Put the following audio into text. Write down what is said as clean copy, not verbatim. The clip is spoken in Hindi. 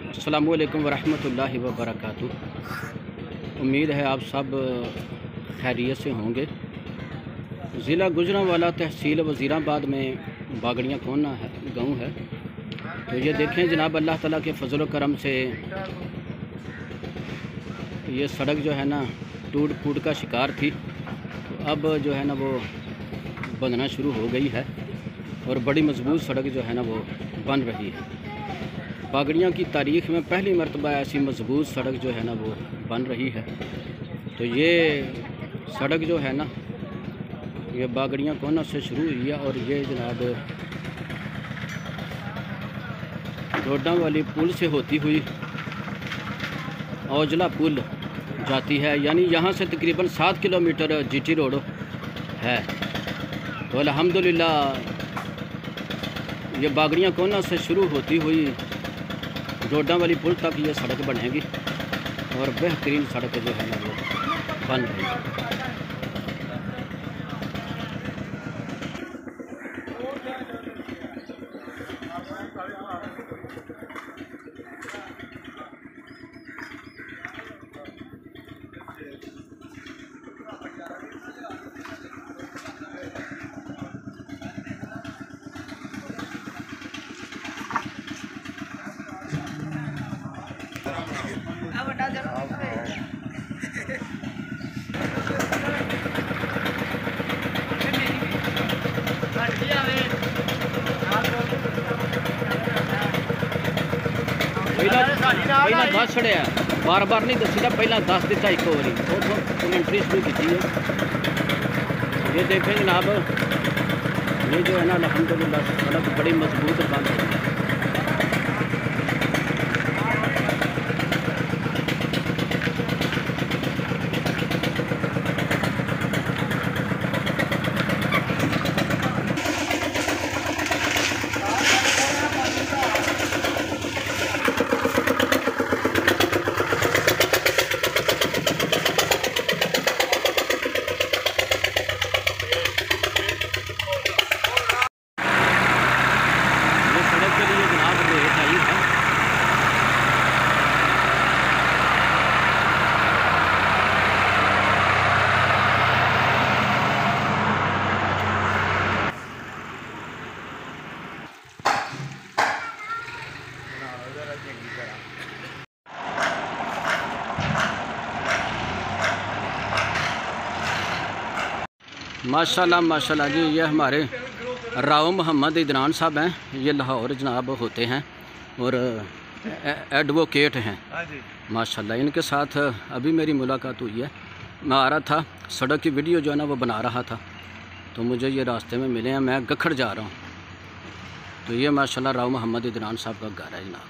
अस्सलामुअलैकुम वरहमतुल्लाहि वबरकातुहू। उम्मीद है आप सब खैरियत से होंगे। ज़िला गुजरांवाला तहसील वज़ीराबाद में बागड़ियाँ कोना है गाँव है। तो ये देखें जनाब, अल्लाह ताला के फजल करम से ये सड़क जो है ना टूट फूट का शिकार थी। तो अब जो है ना वो बनना शुरू हो गई है और बड़ी मजबूत सड़क जो है ना वो बन रही है। बागड़ियाँ की तारीख़ में पहली मरतबा ऐसी मजबूत सड़क जो है ना वो बन रही है। तो ये सड़क जो है ना ये बागड़ियाँ कोना से शुरू हुई है और ये जनाब रोडा वाली पुल से होती हुई औजला पुल जाती है, यानी यहाँ से तकरीबन 7 किलोमीटर जीटी रोड है। तो अल्हम्दुलिल्लाह ये बागड़ियाँ कोना से शुरू होती हुई रोडा वाली पुल तक ये सड़क बनेगी और बेहतरीन सड़क जो है ना वो बन रही है। पहला दस छड़िया बार बार नहीं दसी था, पहला दस दिता एक बारी कमेंट्री शुरू की है। ये देखें जनाब, ये जो है ना अल्हम्दुलिल्लाह सड़क बड़ी मजबूत बन रही है। माशाल्लाह माशाल्लाह जी, ये हमारे राव मोहम्मद इदरान साहब हैं। ये लाहौर जनाब होते हैं और एडवोकेट हैं माशाल्लाह। इनके साथ अभी मेरी मुलाकात हुई है। मैं आ रहा था, सड़क की वीडियो जो है ना वो बना रहा था, तो मुझे ये रास्ते में मिले हैं। मैं गखड़ जा रहा हूँ। तो ये माशाल्लाह राव मोहम्मद इदरान साहब का घर है जनाब।